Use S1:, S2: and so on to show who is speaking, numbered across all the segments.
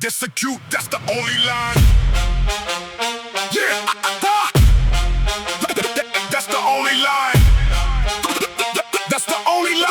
S1: execute, that's the only line. Yeah, that's the only line. That's the only line.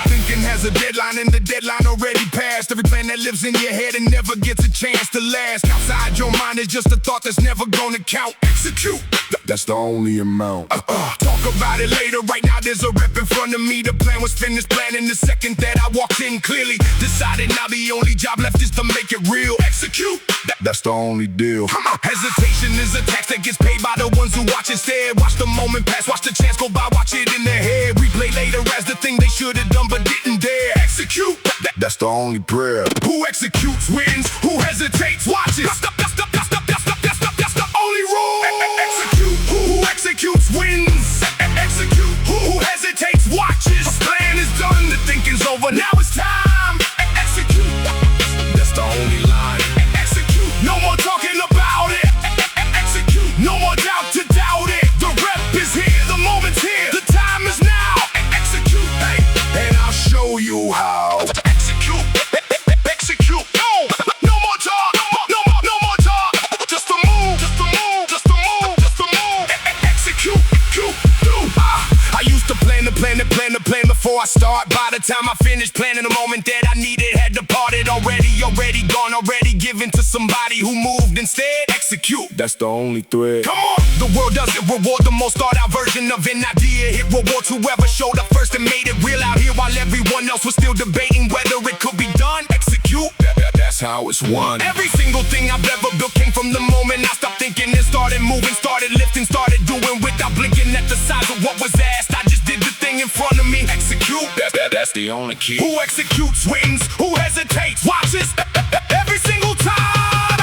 S1: Thinking has a deadline and the deadline already passed. Every plan that lives in your head and never gets a chance to last. Outside your mind is just a thought that's never gonna count. Execute, that's the only amount. Talk about it later, right now there's a rep in front of me. The plan was finished planning the second that I walked in. Clearly decided now the only job left is to make it real. Execute, that's the only deal. Hesitation is a tax that gets paid by the ones who watch instead. Watch the moment pass, watch the chance go by, watch it in their head. Replay later as the thing they should have done but didn't dare. Execute, that's the only prayer. Who executes wins, who hesitates watches. That's the only rule. Execute, who executes wins. Execute, who hesitates watches. A plan is done, the thinking's over, now it's time. Execute, that's the only line. Execute, no more talking about it. Execute, no more doubt to doubt it. The rep is here, the moment's here, the time is now. Execute, hey, and I'll show you how. Execute, execute, no more talk, no more talk. Just a move, just a move, just a move, just a move. Execute, I used to plan before I start. By the time I finished planning, the moment that I needed had departed. Already gone, already given to somebody who moved instead. Execute, that's the only thread. Come on, the world doesn't reward the most thought out version of an idea. It rewards whoever showed up first and made it real out here, while everyone else was still debating whether it could be done. Execute, that's how it's won. Every single thing I've ever built came from the moment I stopped thinking and started moving, started lifting, started doing without blinking at the size of what was asked. I just did the thing in front of me. Execute, that's the only key. Who executes wins, who hesitates watches. Every single time.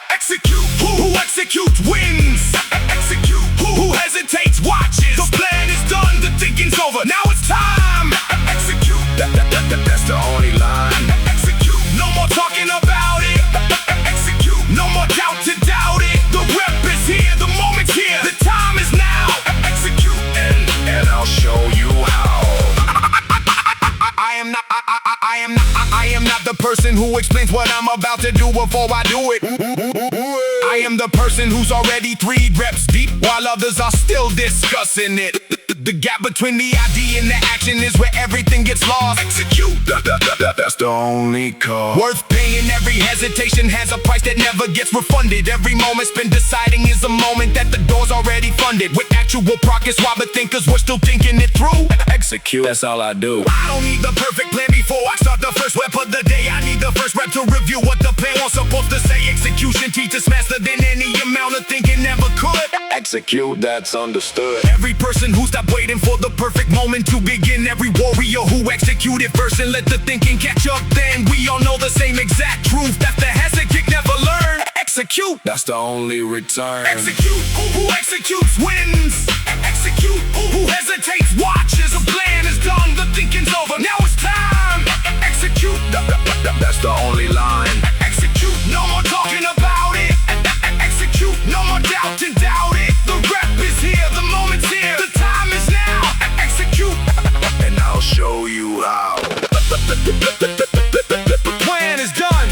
S1: Execute, who executes wins. Execute, who hesitates watches. The plan is done, the thinking's over, now it's time. Execute, that's the only line. Execute, no more talking about it. Execute, no more doubt to doubt it. The rep is here, the moment's here, the time is now. Execute, and I'll show you how. I am not the person who explains what I'm about to do before I do it. I am the person who's already 3 reps deep, while others are still discussing it. The gap between the idea and the action is where everything gets lost. Execute, that's the only cause. Worth paying, every hesitation has a price that never gets refunded. Every moment spent deciding is a moment that the door's already funded. With actual progress, while the thinkers were still thinking it through. Execute, that's all I do. I don't need the perfect plan before I start the first rep of the day. I need the first rep to review what the plan was supposed to say. Execution teaches faster than any amount of thinking ever could. Execute, that's understood. Every person who stopped waiting for the perfect moment to begin. Every warrior who executed first and let the thinking catch up. Then we all know the same exact truth that the hesitant never learned. Execute, that's the only return. Execute, who executes wins. Execute, who hesitates watches. A plan is done, the thinking's over, now it's time. Execute, that's the only line. Execute, no more talking about it. Execute, no more doubt to doubt it. The rep is here, the moment's here, the time is now. Execute, and I'll show you how. The plan is done,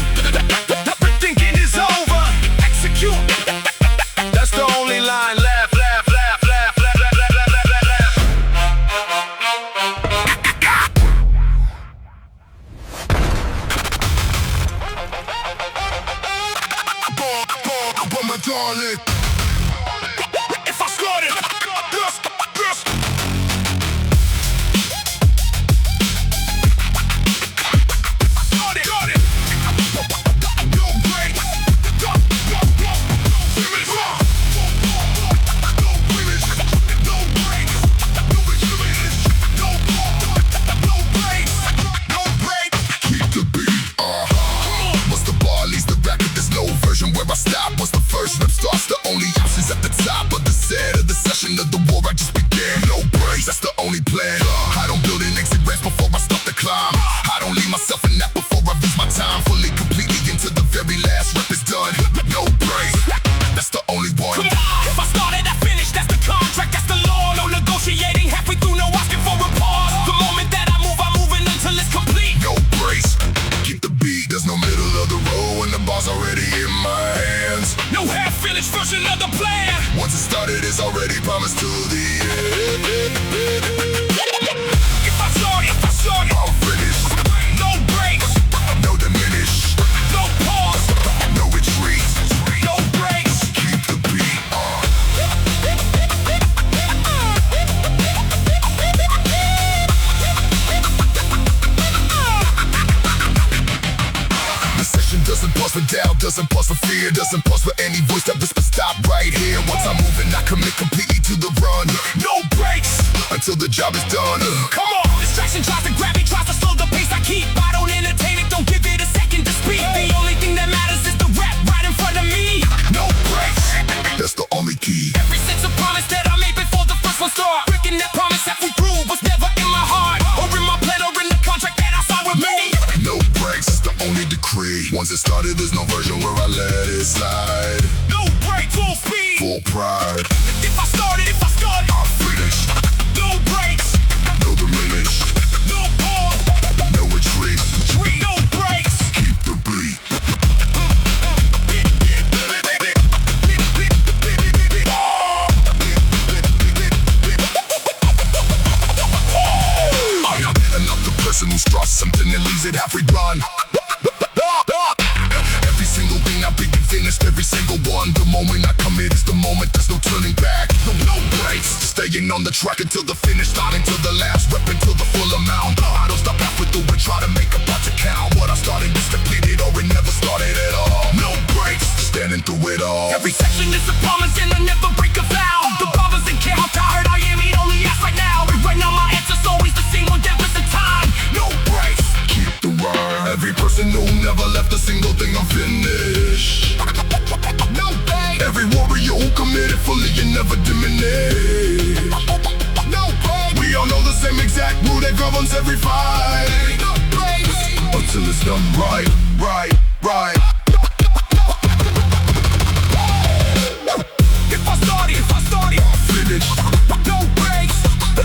S1: the thinking is over. Execute, that's the only line left. Darling, if I started, yes. Got it. No break. No finish. No finish. No break. No finish. No break. No break. Keep the beat. Once the bar leaves the record, there's no version where I stop. Once the first rep starts, the only success already promised to the end.
S2: If I start,
S1: I'll finish.
S2: no breaks,
S1: No diminish.
S2: no pause,
S1: No retreat.
S2: no breaks.
S1: Keep the beat on. The session doesn't pause for doubt, doesn't pause for fear, doesn't pause for any voice that whispers stop right here. Once I'm moving, I commit completely to the run.
S2: No breaks.
S1: Until the job is done.
S2: Come on. Distraction tries to grab me, tries to slow the pace I keep. I don't entertain it, don't give it a second to speak. The only thing that matters is the rap right in front of me.
S1: No breaks. That's the only key.
S2: Every sense of promise that I made before the first one start. Breaking that promise halfway through was never in my heart, or in my plan, or in the contract that I signed with me.
S1: No breaks is the only decree. Once it started, there's no version where I let it slide.
S2: No break, full speed.
S1: Full pride.
S2: If I start,
S1: I'll finish.
S2: no breaks,
S1: No diminish.
S2: no pause,
S1: No retreat.
S2: no breaks.
S1: Keep the beat. I'm not the person who starts something and leaves it halfway done. Every single thing I begin finished, every single one. The moment I commit is the moment, there's no turning back. No breaks. Staying on the track until the finish line, until the last rep, until the full amount. I don't stop halfway through and try to make a part to count. What I started is depleted or it never started at all. No breaks. Standing through it all.
S2: Every section is a promise and I never break a vow. The bar doesn't care how tired I am, it only asks right now. Right now my answer's always the same, one death is the time.
S1: No breaks. Keep the rhyme. Every person who never left a single thing unfinished.
S2: No breaks,
S1: Every warrior who committed fully and never diminish.
S2: no breaks,
S1: We all know the same exact rule that governs every fight.
S2: no breaks.
S1: Until it's done right.
S2: If I started,
S1: Finish.
S2: no breaks,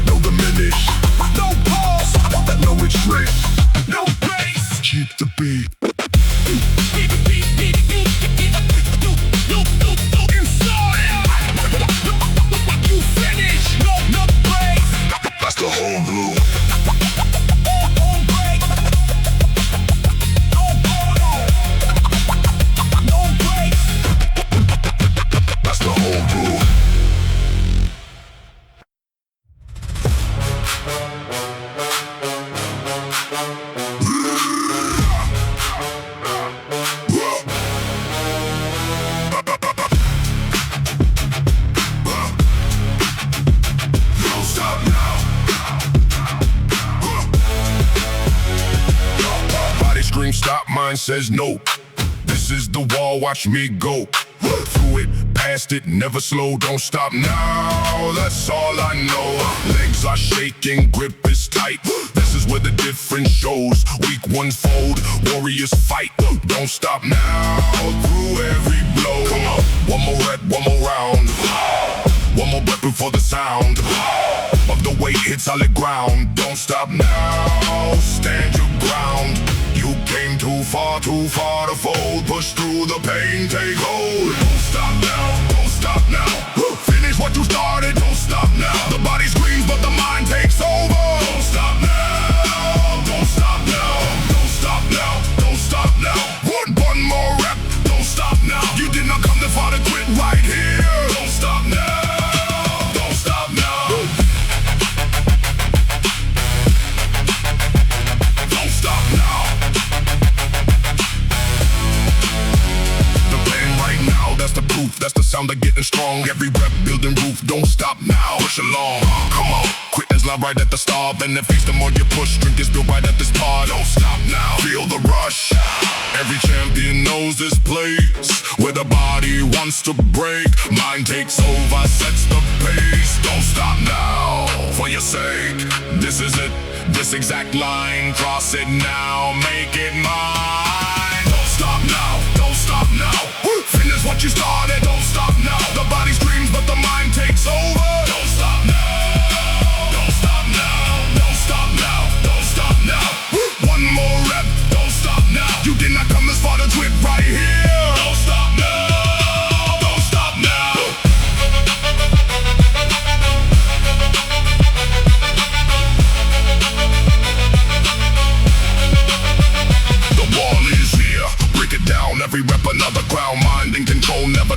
S1: No diminish.
S2: no pause,
S1: No retreat.
S2: no breaks.
S1: Keep the beat.
S2: You finish, no breaks,
S1: That's the whole rule.
S2: no breaks, no breaks.
S1: That's the whole rule. Don't stop now. Body screams stop, mine says no. This is the wall, watch me go. Through it, past it, never slow, don't stop now. That's all I know. Legs are shaking, grip is tight. This is where the difference shows. Weak ones fold, warriors fight. Don't stop now. Through every blow. Come on. One more rep, one more round. One more breath before the sound of the weight hits solid ground. Don't stop now. Stand your ground. You came too far to fold. Push through the pain, take hold. Don't stop now, don't stop now. Finish what you started, don't stop now. The body screams, but the mind takes over. Don't stop now, don't stop now. Don't stop now, don't stop now. One more rep, don't stop now. You did not come this far to quit right here. Don't stop now, don't stop now. Don't stop now. That's the proof, that's the sound of getting strong. Every rep building roof, don't stop now. Push along, come on. Quitting's not right at the start. Then the face, the more you push. Drink is built right at the start. Don't stop now, feel the rush. Every champion knows this place where the body wants to break. Mind takes over, sets the pace. Don't stop now, for your sake. This is it, this exact line. Cross it now, make it mine. Don't stop now, don't stop now. Finish what you started, don't stop now. The body screams, but the mind takes over. Don't stop now, don't stop now. Don't stop now, don't stop now. One more rep, don't stop now. You did not come this far to quit right here. Don't stop now, don't stop now.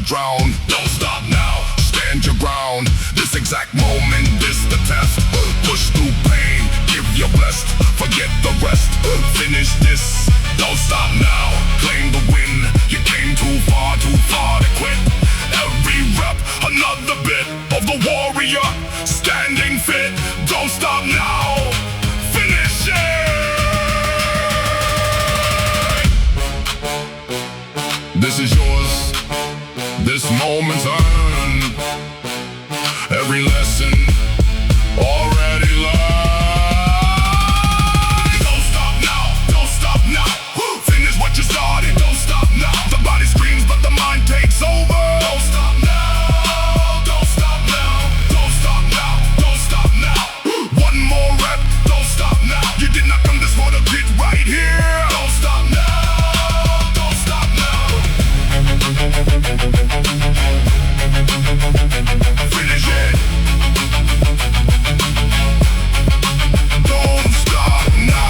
S1: drown. Don't stop now, stand your ground. This exact moment, this the test. Push through pain, give your best. Forget the rest, finish this. Don't stop now, claim the win. You came too far to quit. Every rep, another bit of the warrior, standing fit. Don't stop now, finish it. This is yours, this moment's earned. Every lesson already learned. Don't stop now, don't stop now. Finish what you started, don't stop now. The body screams but the mind takes over. Don't stop now, don't stop now. Don't stop now, don't stop now. One more rep, don't stop now. You did not come this far to get right here. Don't stop now, don't stop now. Finish it. Don't stop now.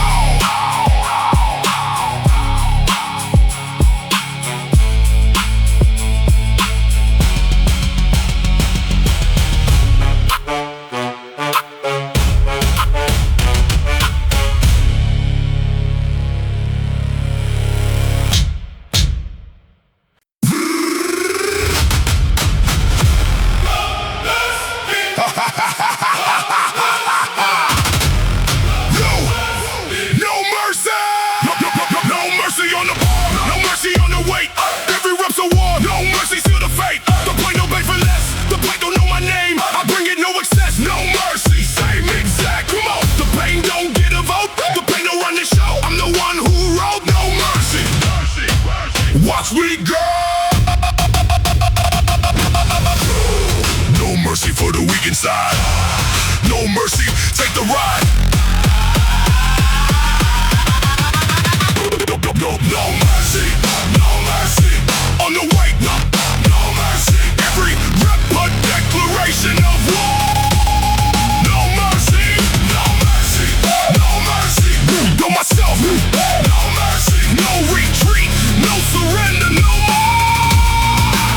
S1: No mercy! No mercy on the bar, no mercy on the weight. Every rep's a war, no mercy to the fate. The plate don't pay for less, the plate don't know my name. I bring it no excess, no mercy, same exact. Come on, the pain don't get a vote, the pain don't run the show. I'm the one who wrote no mercy. Watch me go! No mercy for the weak inside. No mercy, take the ride. No mercy, no mercy. On the way, no mercy. Every rep a declaration of war. No mercy, no mercy, no mercy. Know myself, no mercy. No retreat, no surrender, no more.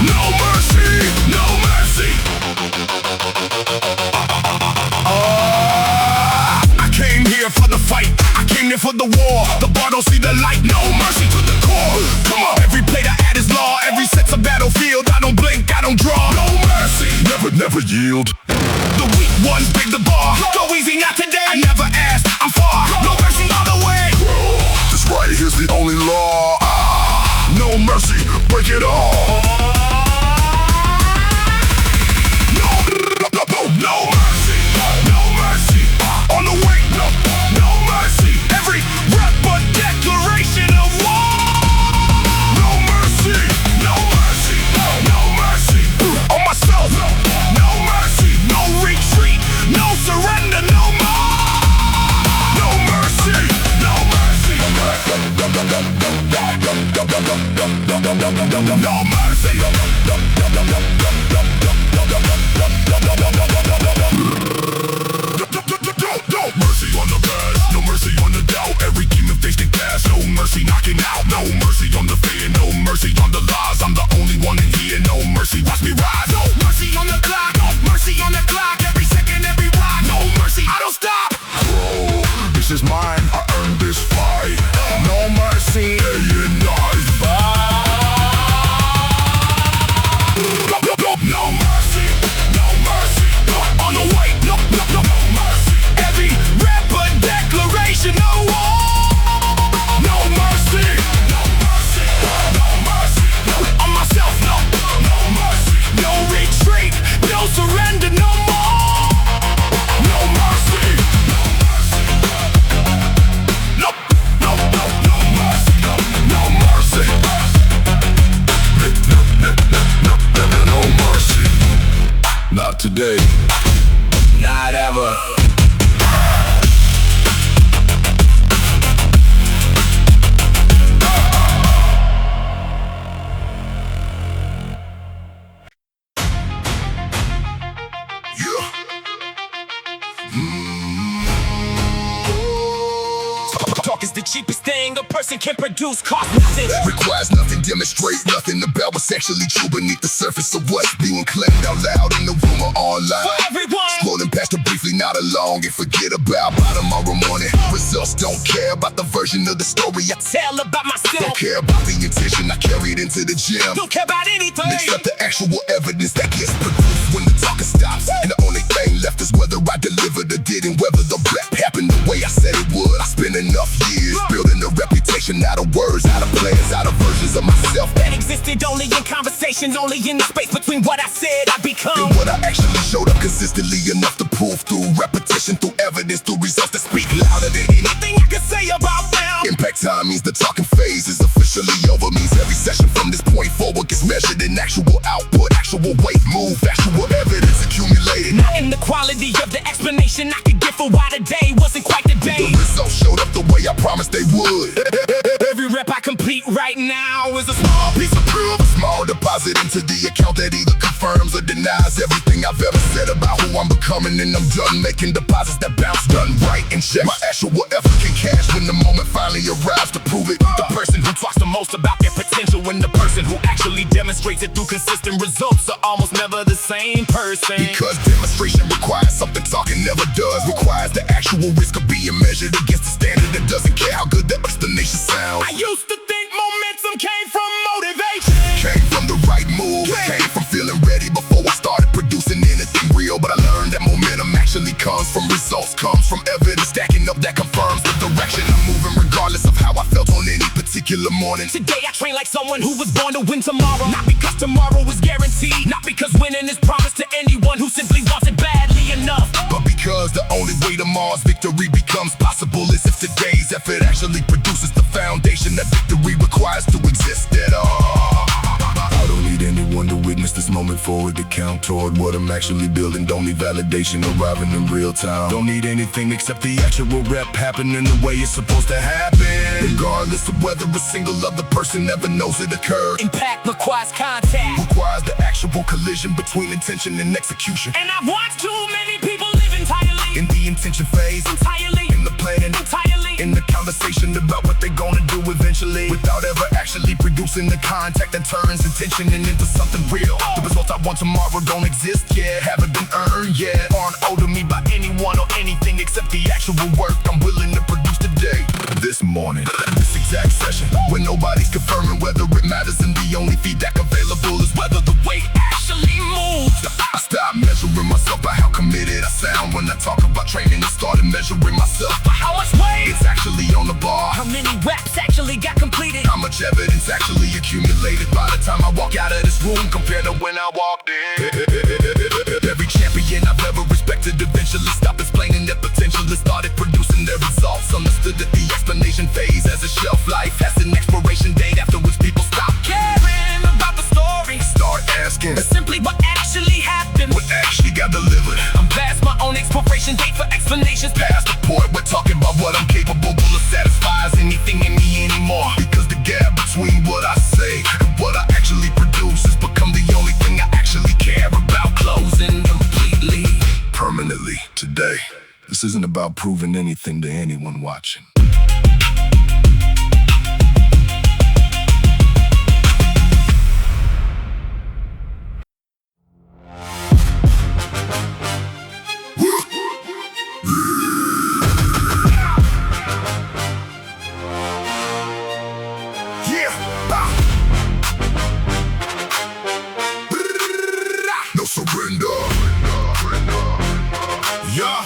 S1: No mercy, no mercy. I came here for the fight, I came here for the war. The bar don't see the light, no mercy to the core. Come on, every play I add is law. Every set's a battlefield, I don't blink, I don't draw. No mercy, never yield. The weak ones break the bar. Go easy, not today. I never asked, I'm far. No mercy all the way. This right here's the only law. No mercy, break it all. No mercy, no mercy. On the way, no mercy. Every rep a declaration of war. No mercy, no mercy, no mercy. On myself, no mercy. No retreat, no surrender, no more. No mercy, no mercy. No mercy. No mercy on the bad, no mercy on the doubt. Every demon face they pass, no mercy knocking out. No mercy on the fear, no mercy on the lies. I'm the only one in here, no mercy, watch me rise. No mercy on the clock, no mercy on the clock. Every second, every rock, no mercy, I don't stop. Bro, this is mine, I earned this fight. No mercy, day and night. No mercy, no mercy. On the way, no mercy. Every rep a declaration of war. No mercy, no mercy, no mercy. On myself, no mercy. No retreat, no surrender, no more. No mercy, no mercy. No mercy, no mercy. No mercy. Not today. Not ever. Talk is
S2: is the cheapest thing a person can produce. Cost nothing,
S1: requires nothing, demonstrate nothing about what's actually true beneath the surface of what's being claimed out loud in the room or online.
S2: for everyone.
S1: Scrolling past it briefly, not along, and forget about by tomorrow morning. Results don't care about the version of the story I
S2: Tell about myself,
S1: don't care about the intention I carried into the gym.
S2: don't care about anything.
S1: Except the actual evidence that gets produced when the talking stops. And the only thing left is whether I delivered or didn't, whether the rep happened the way I said it would. I spent enough years building a reputation out of words, out of plans, out of versions of myself
S2: That existed only in conversations, only in the space between what I said I become.
S1: and what I actually showed up consistently enough to prove through repetition, through evidence, through results that speak louder than anything
S2: Nothing I can say about them.
S1: Impact time means the talking phase is officially over. Means every session from this point forward gets measured in actual output, actual weight move, actual evidence accumulated.
S2: Not in the quality of the explanation I could give for why today wasn't quite the day.
S1: The results showed up the way I promised they would.
S2: Every rep I complete right now is a
S1: Small piece of proof, a small deposit into the account that either confirms or denies everything I've ever said about who I'm becoming. And I'm done making deposits that bounce, done right and check. My actual effort can cash when the moment finally arrives to prove it.
S2: The person who talks the most about their potential when the person who actually demonstrates it through consistent results are almost never the same person.
S1: Because demonstration requires something talking never does. Requires the actual risk of being measured against the standard that doesn't care how good the explanation sounds.
S2: I used to think momentum came from motivation.
S1: Came from the right move, came from feeling ready before I started producing anything real. But I learned that momentum actually comes from results, comes from evidence stacking up that confirms the direction I'm moving, regardless of how I felt on any particular morning.
S2: Today I train like someone who was born to win tomorrow. Not because tomorrow is guaranteed, not because winning is promised to anyone who simply wants it badly enough,
S1: But because the only way tomorrow's victory becomes possible is if today's effort actually produces the foundation that victory requires to exist at all. I don't need anyone to witness this moment forward to count toward what I'm actually building. Don't need validation arriving in real time. Don't need anything except the actual rep happening the way it's supposed to happen, regardless of whether a single other person ever knows it occurred.
S2: Impact requires contact,
S1: Requires the actual collision between intention and execution.
S2: and I've watched too many people live entirely,
S1: In the intention phase,
S2: entirely,
S1: in the planning,
S2: entirely.
S1: in the conversation about what they're gonna do eventually, without ever actually producing the contact that turns intention into something real. The results I want tomorrow don't exist yet, haven't been earned yet, aren't owed to me by anyone or anything except the actual work I'm willing to produce today. This morning, this exact session, when nobody's confirming whether it matters, and the only feedback available is whether the weight
S2: Actually moves.
S1: I stopped measuring myself by how committed I sound when I talk about training, and started measuring myself by
S2: How much weight?
S1: it's actually on the bar.
S2: How many reps actually got completed?
S1: How much evidence actually accumulated by the time I walk out of this room compared to when I walked in. Every champion I've ever respected eventually stopped explaining their potential and started producing their results. Understood that the explanation phase has a shelf life, has an expiration date after which people stop
S2: Caring about the story,
S1: start asking
S2: simply what actually happened.
S1: what actually got delivered.
S2: I'm past my own expiration date for explanations.
S1: Past the point we're talking about what I'm capable of satisfies anything in me anymore. Because the gap between what I say and what I actually produce has become the only thing I actually care about.
S2: Closing completely.
S1: Permanently today. This isn't about proving anything to anyone watching. No surrender. Yeah.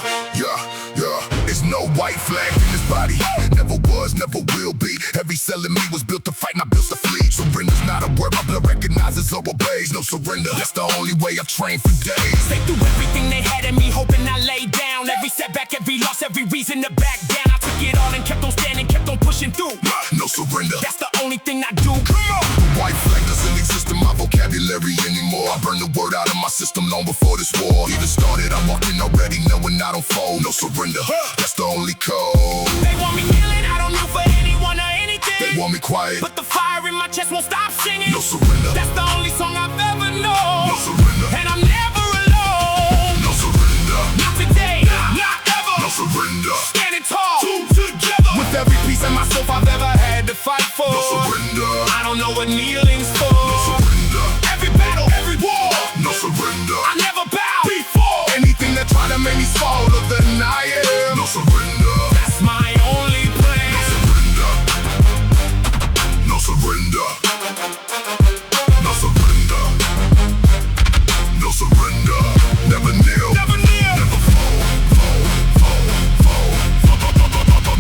S1: It's no white flag in this body. Never was, never will be. Every cell in me was built to fight, not built to flee. Surrender's not a word my blood recognizes or obeys. No surrender, that's the only way I've trained for days.
S2: Stay through everything they had in me, hoping I laid down. Every setback, every loss, every reason to back down. I took it all and kept on standing, kept on pushing through.
S1: No surrender,
S2: That's the only thing I do.
S1: come on. The white flag doesn't exist in my vocabulary anymore. I burned the word out of my system long before this war even started. I walked in already knowing I don't fold. No surrender, that's the only code.
S2: They want me healing, I don't know for anyone or anything.
S1: They want me quiet,
S2: But the fire in my chest won't stop singing.
S1: no surrender.
S2: That's the only song I've ever known.
S1: No surrender,
S2: And I'm never alone.
S1: no surrender,
S2: Not today, not ever.
S1: no surrender.
S2: Standing tall.
S1: Two together. With every piece
S2: piece of myself I've ever had to fight for.
S1: No surrender.
S2: I don't know what kneeling's for.
S1: No surrender.
S2: Every battle, every war,
S1: No surrender.
S2: I never bow before
S1: Anything that try to make me smaller than I am. No surrender.
S2: That's my only plan.
S1: No surrender. No surrender. No surrender. No surrender. Never kneel.
S2: Never kneel.
S1: Never fall.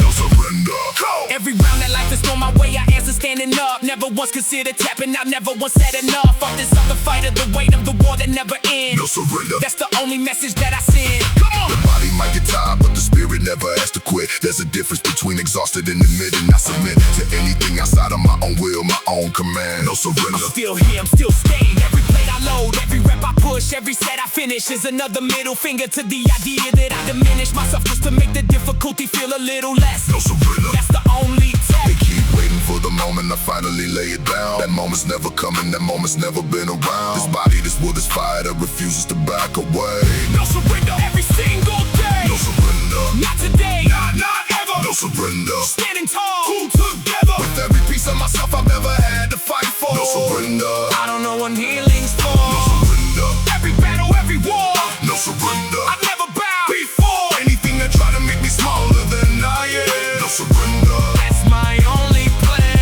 S1: No surrender. Go.
S2: Every round that life is thrown my way, I answer standing up. Never once considered tapping out, never once said enough. Fuck this other fighter, the weight of the war that never ends.
S1: No surrender.
S2: That's the only message that I send.
S1: Come on. The body might get tired, but the spirit never has to quit. There's a difference between exhausted and admitting I submit to anything outside of my own will, my own command. No surrender.
S2: I'm still here, I'm still staying. Every plate I load, every rep I push, every set I finish is another middle finger to the idea that I diminish myself just to make the difficulty feel a little less.
S1: No surrender.
S2: That's the only
S1: They
S2: test.
S1: keep waiting for the moment I finally lay it down. That moment's never coming, that moment's never been around. This body, this will, this fire that refuses to back away.
S2: No surrender every single day.
S1: No surrender.
S2: Not today,
S1: Not ever. No surrender.
S2: standing tall.
S1: Pull together. With every piece of myself I've ever had to fight for. No surrender.
S2: I don't know what healing's for.
S1: No surrender.
S2: Every battle, every war,
S1: No surrender.
S2: I never bow before.
S1: Anything that try to make me smaller than I am. No surrender.
S2: That's my only plan.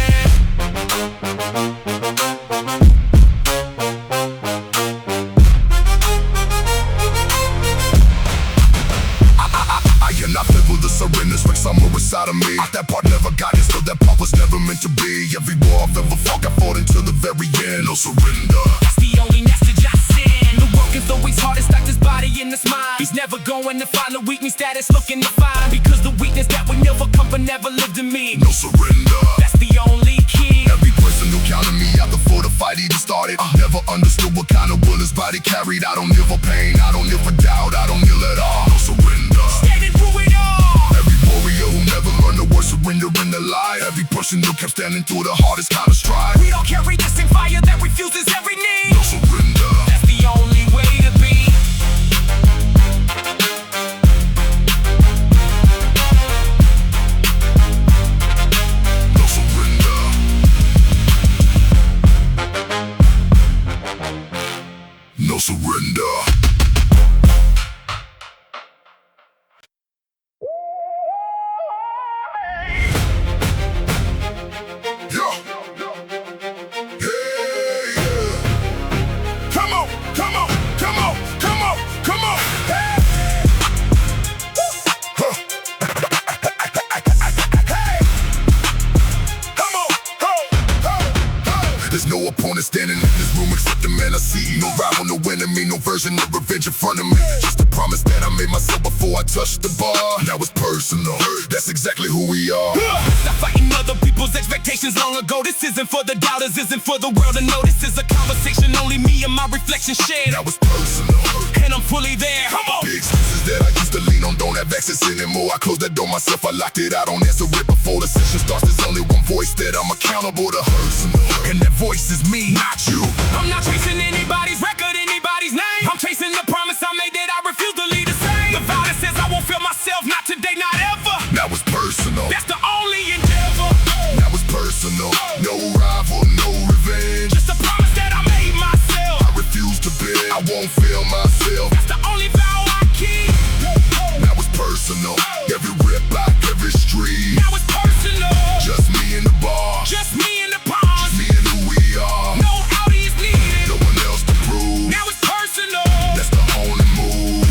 S1: I cannot live with the surrenders like somewhere inside of me. That part never got it, so that part was never meant to be. Every war I've ever fought, I fought until the very end. No surrender.
S2: That's the only message I send. The work is always hardest, like this body in this mind. He's never going to find the weakness that is looking to find. Because the weakness that we never come but never lived in me.
S1: No surrender.
S2: That's the only key.
S1: Every person who counted me out before the fight even started. Never understood what kind of will his body carried. I don't live for pain, I don't live for doubt, I don't kneel at all. No surrender.
S2: Standing through it all.
S1: Every warrior who never learned the word surrender in the light. Every person who kept standing through the hardest kind of strife.
S2: We don't carry this in fire that refuses every need.
S1: No surrender.
S2: That's the only way to be.
S1: No surrender. No surrender. Yeah. Hey, yeah. Come on, come on, come on, come on, come on. Hey. Huh. Hey. Come on. Ho, ho, ho. There's no opponent standing in this room except the man I see. No rival, no enemy, no version of revenge in front of me. Just a promise that I made myself before I touched the bar. Now it's personal. That's exactly who we are.
S2: Stop fighting other people's expectations long ago. This isn't for the doubters, isn't for the world to know. This is a conversation only me and my reflection shared.
S1: Now it's personal.
S2: And I'm fully there. Come on.
S1: The excuses that I used to lean on don't have access anymore. I closed that door myself, I locked it, I don't answer it before the session starts. There's only one voice that I'm accountable to. Personal. And that voice is me, not you.
S2: I'm not chasing anybody's record, anybody's name. I'm chasing the promise I made that I refuse to lead the same. The vow that says I won't feel myself, not today, not ever.
S1: Now it's personal.
S2: That's the only endeavor.
S1: Now it's personal. No rival, no revenge.
S2: Just a promise that I made myself.
S1: I refuse to bend, I won't fail myself.
S2: That's the only vow I keep.
S1: Now it's personal. Every rip back, every street.
S2: Now it's personal.
S1: Just me in the bar.
S2: Just me in the pond.
S1: Me and who we are.
S2: No Audi is needed.
S1: No one else to prove.
S2: Now it's personal.
S1: That's the only move.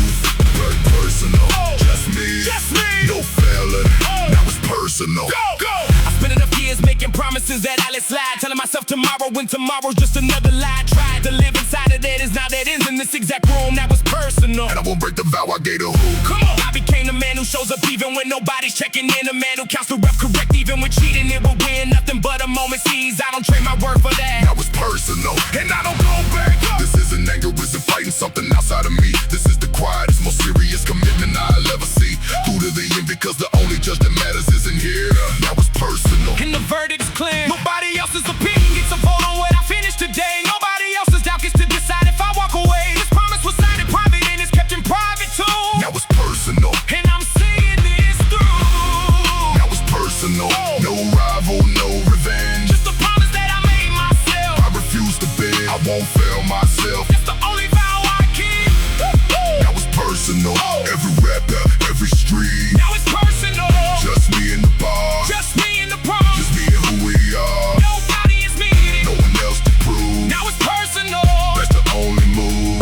S1: Very personal. Just me.
S2: Just me.
S1: No failing. Now it's personal.
S2: Go, go. I spent enough years making promises that I let slide. Telling myself tomorrow when tomorrow's just another lie. Tried to live inside of that is now that ends in this exact room. Now it's personal.
S1: And I won't break the vow I gave to who.
S2: Come on. I became the man who shows up even when nobody's checking in. A man who counts the rep correct even when cheating. It will win nothing but a moment sees. I don't trade my word for that.
S1: Now it's personal. And I don't go back. This isn't anger, isn't fighting something outside of me. This is the quietest, most serious commitment I'll ever see. Through to the end because the only judge that matters isn't here. Now it's personal.
S2: And the verdict's clear. Nobody else's opinion gets a vote on what I finished today. Nobody else's doubt gets to decide if I walk away. This promise was signed in private and it's kept in private too.
S1: Now it's personal.
S2: And I'm seeing this through.
S1: Now it's personal. No won't fail myself.
S2: That's the only vow I keep.
S1: Now it's personal. Every rapper, every street.
S2: Now it's personal.
S1: Just me in the bar.
S2: Just me in the prom.
S1: Just me and who we are.
S2: Nobody is meeting.
S1: No one else to prove.
S2: Now it's personal.
S1: That's the only move.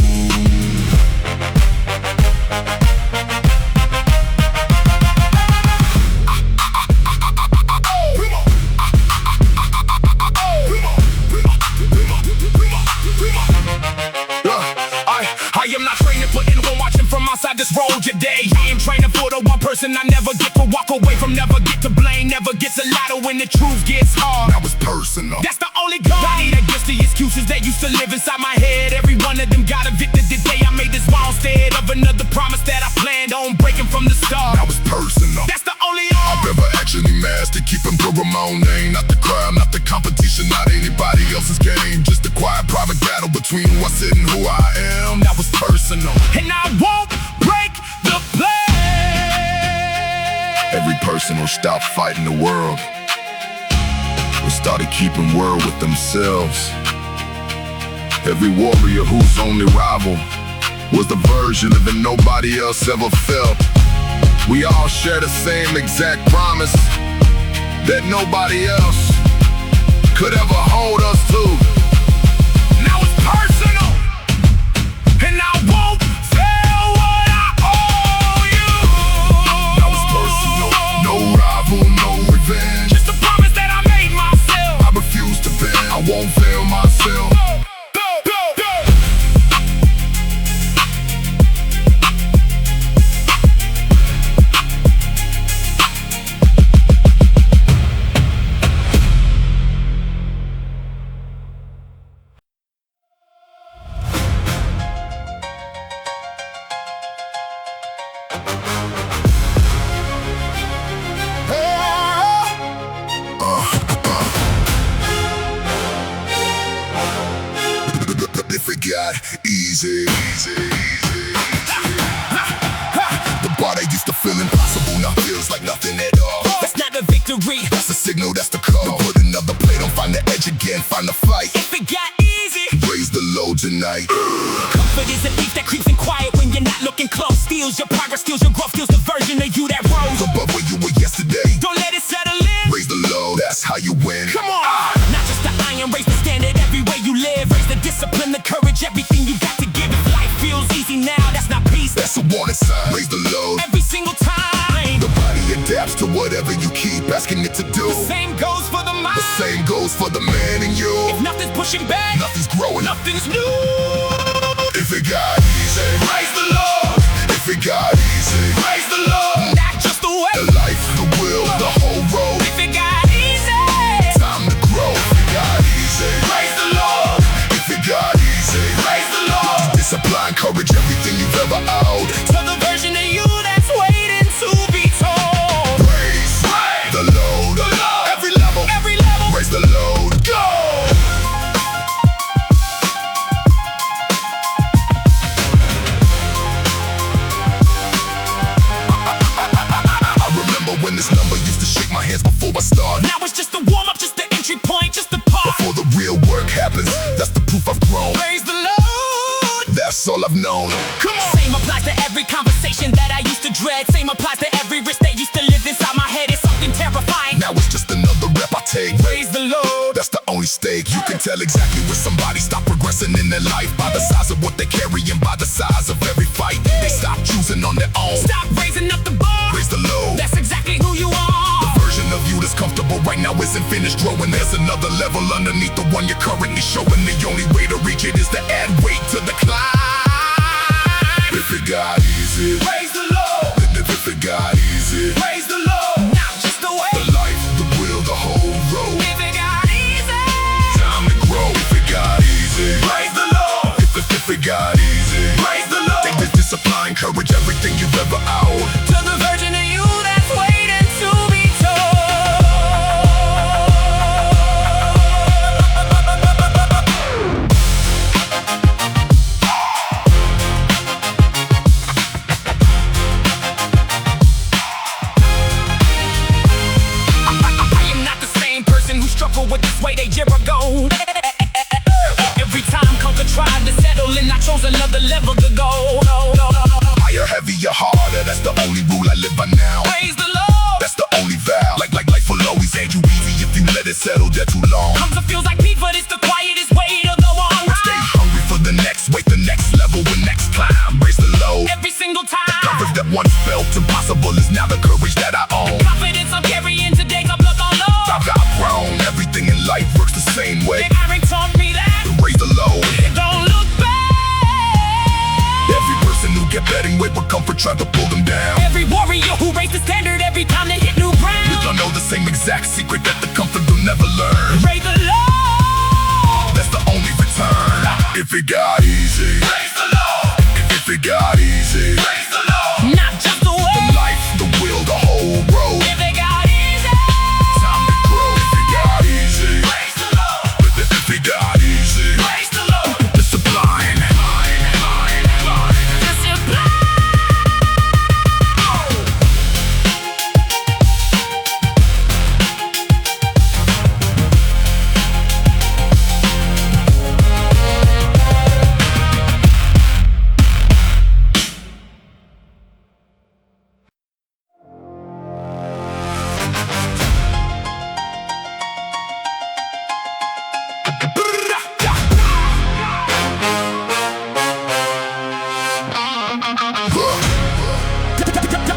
S2: I am not training for anyone watching from outside this road your day. I am training for the one person I never get to walk away from, never get to blame, never get to ladder when the truth gets hard.
S1: Now it's personal.
S2: That's the only goal. I need against the excuses that used to live inside my head. Every one of them got evicted the day I made this vow instead of another promise that I planned on breaking from the start.
S1: Now it's personal.
S2: That's the only
S1: I've ever actually mastered keeping pure my own name. Not the crime, not the competition, not anybody else's game. Just a quiet private battle between who I sit and who I am. That was personal.
S2: and I won't break the play.
S1: Every person who stopped fighting the world, who started keeping word with themselves. Every warrior whose only rival was the version of it nobody else ever felt. We all share the same exact promise that nobody else could ever hold us to.
S2: Now it's personal, and I won't fail what I owe you.
S1: Now it's personal, no rival, no revenge.
S2: Just a promise that I made myself.
S1: I refuse to bend, I won't fail myself. If it got easy, the bar that used to feel impossible now feels like nothing at all.
S2: That's not a victory.
S1: That's the signal, that's the call. Put another plate on, find the edge again, find the fight.
S2: If it got easy,
S1: Raise the load tonight.
S2: comfort is a thief that creeps in quiet when you're not looking close. Steals your progress, steals your growth, steals the version of you that rose
S1: Above where you were yesterday.
S2: Don't let it settle in.
S1: Raise the load, that's how you win.
S2: Come on. Not just the iron, raise the standard every way you live. Raise the discipline, the courage, everything you got to give. If life feels easy now, that's not peace.
S1: That's a warning sign. Raise the load.
S2: Every single time.
S1: The body adapts to whatever you keep asking it to do.
S2: The same goes for the mind.
S1: The same goes for the man in you.
S2: If nothing's pushing back,
S1: Nothing's growing.
S2: nothing's new.
S1: If it got easy, raise the load. If it got easy, raise the load.
S2: Not just the way.
S1: The life, the will, the whole road.
S2: If it got easy,
S1: Time to grow. If it got easy, raise the load. If it got easy, raise the load. Discipline, courage, everything you've ever owed.
S2: to the version of you that's waiting to be told.
S1: Raise the load. Every level,
S2: Every level.
S1: raise the load. Go! I remember when this number used to shake my hands before I started.
S2: Now it's just a warm-up, just the entry point, just the part.
S1: Before the real work happens, that's the proof I've grown.
S2: Raise the load.
S1: That's all I've known.
S2: Come on. Same applies to every conversation that I used to dread. Same applies to every risk that used to live inside my head. It's something terrifying.
S1: Now it's just another rep I take.
S2: Raise the load.
S1: That's the only stake. You can tell exactly when somebody stopped progressing in their life by the size of what they carry and by the size of every fight. They stop choosing on their own.
S2: Stop raising up the bar.
S1: Raise the load.
S2: That's exactly who you are.
S1: Version of you that's comfortable right now isn't finished growing. There's another level underneath the one you're currently showing. The only way to reach it is to add weight to the climb. If it got easy,
S2: Raise the load.
S1: if it got easy,
S2: Raise the load. Not just the way.
S1: the life, the will, the whole road.
S2: If it got easy,
S1: Time to grow. If it got easy,
S2: raise the load.
S1: if it got easy,
S2: Raise the load.
S1: take this discipline, courage, everything you've ever owed.
S2: To the version of you that's waiting to be told. I am not the same person who struggled with this weight a year ago. Every time level to go.
S1: Higher, heavier, harder, that's the only rule I live by now.
S2: Praise the Lord.
S1: That's the only vow. Like life will always end you easy if you let it settle there too long.
S2: Comes and feels like beef, but it's the quietest way to go on.
S1: Stay hungry for the next weight, the next level, the next climb. Raise the load.
S2: Every single time.
S1: Courage that once felt impossible is now the courage that I own.
S2: Confidence I'm carrying today, I'm look on low.
S1: I've grown, everything in life works the same way.
S2: Big Iron taught me that.
S1: Raise the load.
S2: Don't look back.
S1: Every person who get betting weight with comfort tried to pull them down.
S2: Every warrior who raised the standard every time they hit new ground.
S1: You don't know the same exact secret that the comfort will never learn.
S2: Raise the Lord.
S1: That's the only return. If it got easy,
S2: Praise the Lord.
S1: if it got easy,
S2: Praise the Lord. Not just the way.
S1: the life, the will, the whole road.
S2: If it got easy.
S1: Time to grow. If it got easy,
S2: Praise the Lord.
S1: if it got easy,
S2: Praise the Lord.
S1: the sublime.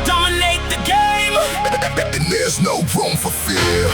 S2: Dominate the game.
S1: And there's no room for fear.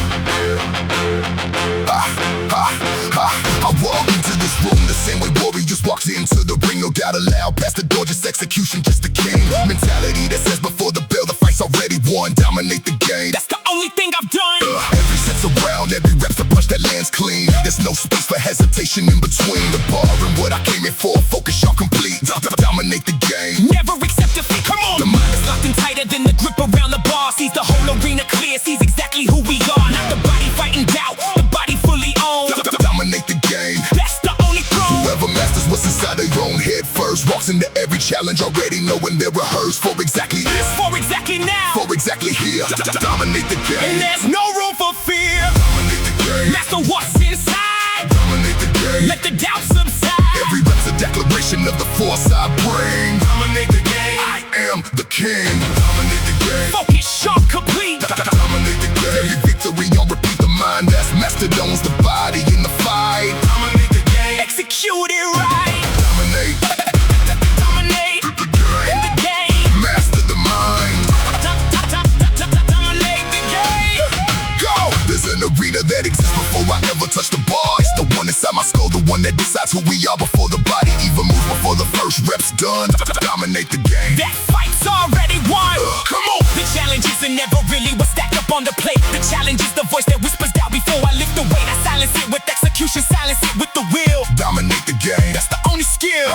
S1: I walk into this room the same way warriors walked into the ring. No doubt allowed, past the door, just execution, just the king. Mentality that says before the bell, the fight's already won. Dominate the game.
S2: That's the only thing I've done.
S1: Every set's around, every rep's a punch that lands clean. There's no space for hesitation in between the bar and what I came in for. Focus, y'all complete. Dominate the game.
S2: Never accept defeat. Come on. The mind is locked in tighter than the grip around the bar. Sees the whole arena clear. Sees exactly who we are. Not the body fighting doubt. The body fully owned.
S1: Dominate the game.
S2: That's the only throne.
S1: Whoever masters what's inside their own head first walks into every challenge already knowing they're rehearsed for exactly this.
S2: For exactly now.
S1: For exactly here. Dominate the
S2: And
S1: game.
S2: there's no room for fear.
S1: Dominate the game.
S2: Master what's inside.
S1: Dominate the game.
S2: Let the doubt subside.
S1: Every rep's a declaration of the force I bring.
S2: Dominate the game.
S1: I am the king. Dominate the game.
S2: Focus, sharp, complete.
S1: Dominate the game. Every victory on repeat, the mind that's mastered owns the body in the fight.
S2: Dominate the game. Execute it right.
S1: Dominate
S2: Dominate
S1: the game.
S2: in the game.
S1: Master the mind.
S2: Dominate the game.
S1: Go! There's an arena that exists before I ever touch the bar. It's the one inside my skull, the one that decides who we are before the body even moves, before the first rep's done. Dominate the game.
S2: That fight's already won.
S1: Come on!
S2: The challenges are never really what's stacked up on the plate. The challenge is the voice that whispers down before I lift the weight. I silence it with execution, silence it with the will.
S1: Dominate the game.
S2: That's the only skill.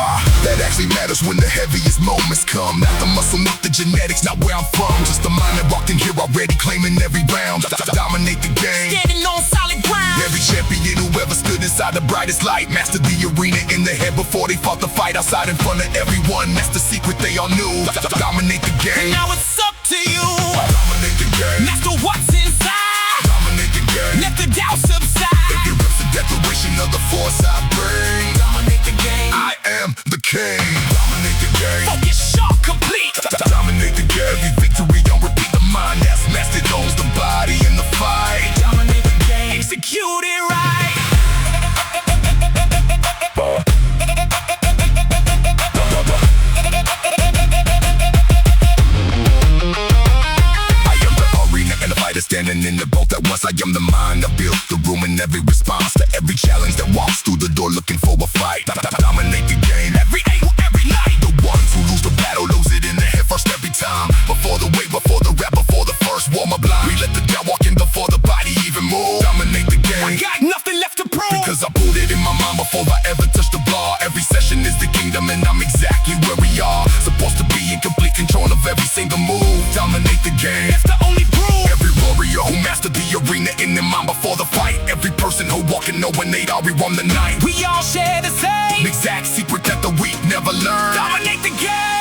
S1: That actually matters when the heaviest moments come. Not the muscle, not the genetics, not where I'm from. Just the mind that walked in here already claiming every round. Dominate the game.
S2: Standing on solid ground.
S1: Every champion who ever stood inside the brightest light mastered the arena in the head before they fought the fight outside in front of everyone. That's the secret they all knew. Dominate the game.
S2: Now it's up to you.
S1: Dominate the game.
S2: Master what's inside.
S1: Dominate the game.
S2: Let the doubt subside.
S1: Every rep's a declaration of the force I bring.
S2: Dominate the game.
S1: I am the king. Dominate the game.
S2: Focus, sharp, complete.
S1: Dominate the game. Every victory on repeat, the mind that's mastered owns the body in the fight.
S2: Dominate the game. Execute it right. Standing in the boat at once, I am the mind. I built the room in every response to every challenge that walks through the door looking for a fight. Dominate the game every angle, every night. The ones who lose the battle lose it in the head first every time. Before the weight, before the rap, before the first warm up line. We let the doubt walk in before the body even move. Dominate the game. I got nothing left to prove, because I pulled it in my mind before I ever touched the bar. Every session is the kingdom and I'm exactly where we are. Supposed to be in complete control of every single move. Dominate the game. That's the only proof. Every warrior who mastered the arena in their mind before the fight. Every person who walking knowing they'd already won the night. We all share the same exact secret that the weak never learn. Dominate the game.